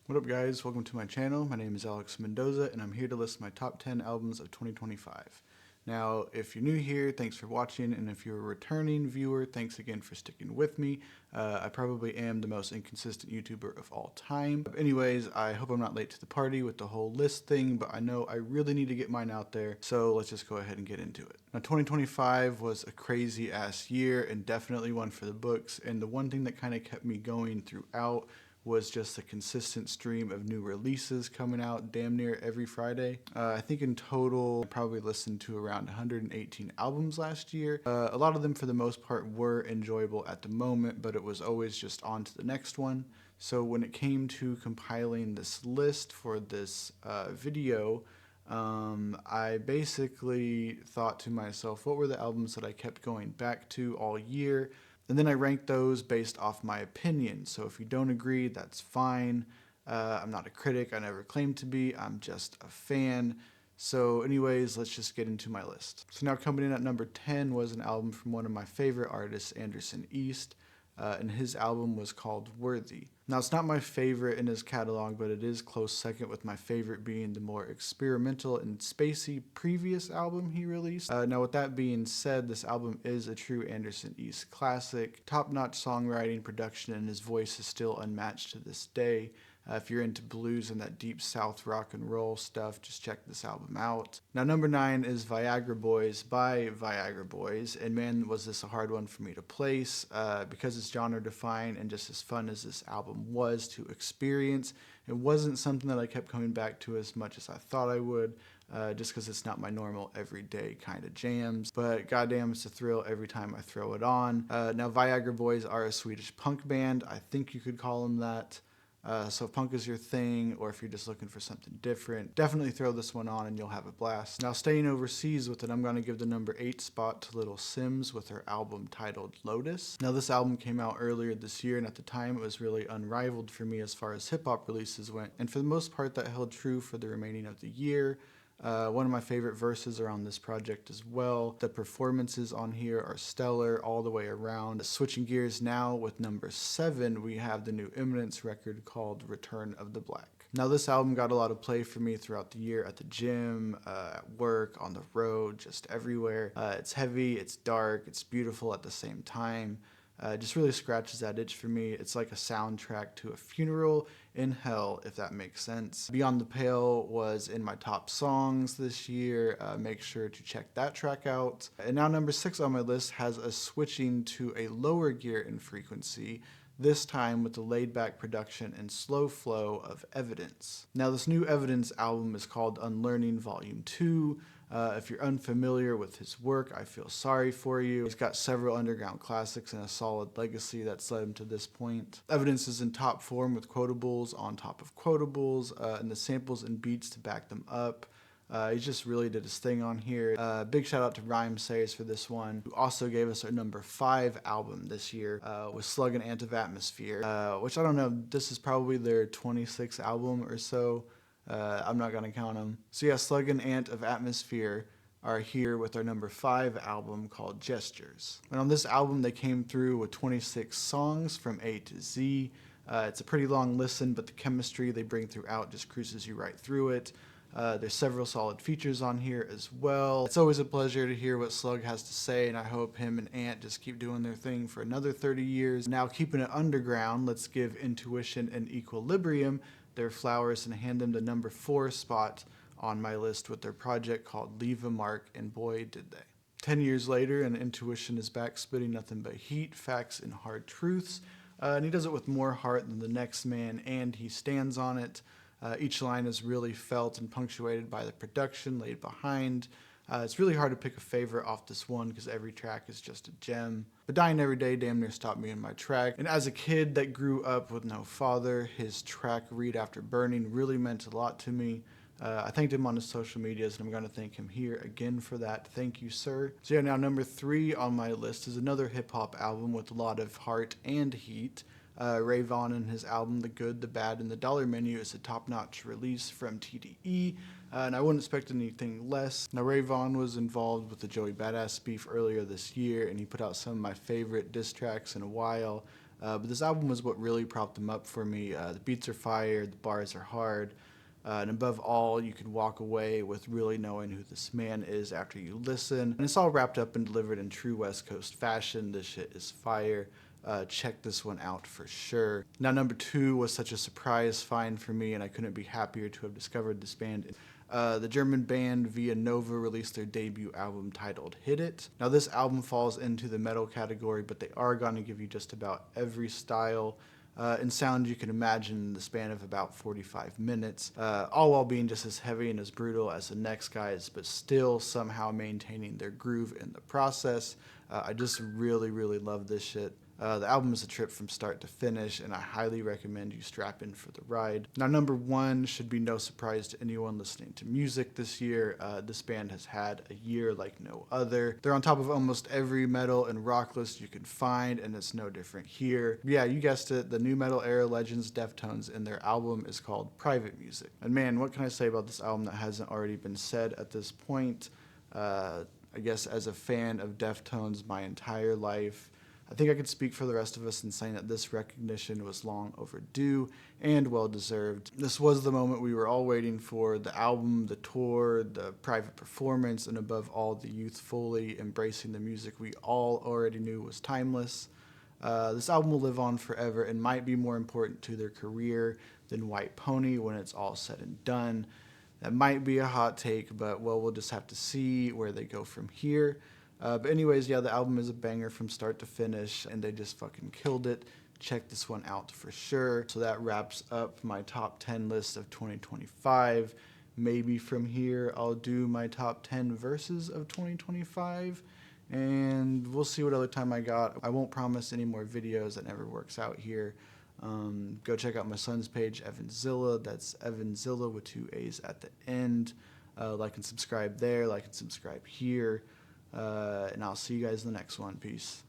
What up guys, welcome to my channel. My name is Alex Mendoza and I'm here to list my top 10 albums of 2025. Now, if you're new here, thanks for watching, and if you're a returning viewer, thanks again for sticking with me. I probably am the most inconsistent YouTuber of all time. Anyways, I hope I'm not late to the party with the whole list thing, but I know I really need to get mine out there, so let's just go ahead and get into it. Now, 2025 was a crazy ass year and definitely one for the books, and the one thing that kind of kept me going throughout was just a consistent stream of new releases coming out damn near every Friday. I think in total, I probably listened to around 118 albums last year. A lot of them for the most part were enjoyable at the moment, but it was always just on to the next one. So when it came to compiling this list for this video, I basically thought to myself, what were the albums that I kept going back to all year? And then I ranked those based off my opinion. So if you don't agree, that's fine. I'm not a critic. I never claimed to be. I'm just a fan. So anyways, let's just get into my list. So now coming in at number 10 was an album from one of my favorite artists, Anderson East. And his album was called Worthy. Now, it's not my favorite in his catalog, but it is close second, with my favorite being the more experimental and spacey previous album he released. Now, with that being said, this album is a true Anderson East classic. Top-notch songwriting, production, and his voice is still unmatched to this day. If you're into blues and that deep south rock and roll stuff, just check this album out. Now, number 9 is VIAGRA Boys by VIAGRA Boys, and man, was this a hard one for me to place because it's genre defined and just as fun as this album was to experience. It wasn't something that I kept coming back to as much as I thought I would, just because it's not my normal everyday kind of jams, but goddamn, it's a thrill every time I throw it on. Now, VIAGRA Boys are a Swedish punk band. I think you could call them that. So if punk is your thing, or if you're just looking for something different, definitely throw this one on and you'll have a blast. Now, staying overseas with it, I'm going to give the number 8 spot to Little SIMZ with her album titled Lotus. Now, this album came out earlier this year, and at the time it was really unrivaled for me as far as hip-hop releases went, and for the most part that held true for the remaining of the year. One of my favorite verses are on this project as well. The performances on here are stellar all the way around. Switching gears now with number 7, we have the new IMMINENCE record called Return of the Black. Now, this album got a lot of play for me throughout the year, at the gym, at work, on the road, just everywhere. It's heavy, it's dark, it's beautiful at the same time. It just really scratches that itch for me. It's like a soundtrack to a funeral in hell, if that makes sense. Beyond the Pale was in my top songs this year. Make sure to check that track out. And now number 6 on my list has us switching to a lower gear in frequency, this time with the laid-back production and slow flow of Evidence. Now, this new Evidence album is called Unlearning Volume 2. If you're unfamiliar with his work, I feel sorry for you. He's got several underground classics and a solid legacy that's led him to this point. Evidence is in top form with quotables on top of quotables, and the samples and beats to back them up. He just really did his thing on here. Big shout out to Rhyme Sayers for this one, who also gave us our number 5 album this year with Slug and Ant of Atmosphere, which I don't know, this is probably their 26th album or so. I'm not gonna count them. So yeah, Slug and Ant of Atmosphere are here with our number 5 album called Gestures. And on this album, they came through with 26 songs from A to Z. It's a pretty long listen, but the chemistry they bring throughout just cruises you right through it. There's several solid features on here as well. It's always a pleasure to hear what Slug has to say, and I hope him and Ant just keep doing their thing for another 30 years. Now, keeping it underground, let's give Intuition and Equilibrium their flowers and hand them the number 4 spot on my list with their project called Leave a Mark, and boy did they. 10 years later, and Intuition is back spitting nothing but heat, facts, and hard truths, and he does it with more heart than the next man, and he stands on it. Each line is really felt and punctuated by the production laid behind. It's really hard to pick a favorite off this one because every track is just a gem. But Dying Every Day damn near stopped me in my track. And as a kid that grew up with no father, his track Read After Burning really meant a lot to me. I thanked him on his social medias, and I'm going to thank him here again for that. Thank you, sir. So yeah, now number 3 on my list is another hip-hop album with a lot of heart and heat. Ray Vaughan and his album The Good, The Bad, and The Dollar Menu is a top-notch release from TDE, and I wouldn't expect anything less. Now, Ray Vaughan was involved with the Joey Badass beef earlier this year, and he put out some of my favorite diss tracks in a while. But this album was what really propped them up for me. The beats are fire, the bars are hard, and above all, you could walk away with really knowing who this man is after you listen. And it's all wrapped up and delivered in true West Coast fashion. This shit is fire. Check this one out for sure. Now, number 2 was such a surprise find for me, and I couldn't be happier to have discovered this band. The German band VIANOVA released their debut album titled Hit It. Now, this album falls into the metal category, but they are going to give you just about every style and sound you can imagine in the span of about 45 minutes, all while being just as heavy and as brutal as the next guys, but still somehow maintaining their groove in the process. I just really, really love this shit. The album is a trip from start to finish, and I highly recommend you strap in for the ride. Now, number 1 should be no surprise to anyone listening to music this year. This band has had a year like no other. They're on top of almost every metal and rock list you can find, and it's no different here. Yeah, you guessed it, the new metal era legends Deftones, and their album is called Private Music. And man, what can I say about this album that hasn't already been said at this point? I guess as a fan of Deftones my entire life, I think I could speak for the rest of us in saying that this recognition was long overdue and well-deserved. This was the moment we were all waiting for: the album, the tour, the private performance, and above all, the youth fully embracing the music we all already knew was timeless. This album will live on forever and might be more important to their career than White Pony when it's all said and done. That might be a hot take, but well, we'll just have to see where they go from here. But anyways, yeah, the album is a banger from start to finish, and they just fucking killed it. Check this one out for sure. So that wraps up my top 10 list of 2025. Maybe from here I'll do my top 10 verses of 2025, and we'll see what other time I got. I won't promise any more videos, that never works out here. Go check out my son's page, Evanzilla. That's Evanzilla with 2 A's at the end. Like and subscribe there, like and subscribe here. And I'll see you guys in the next one. Peace.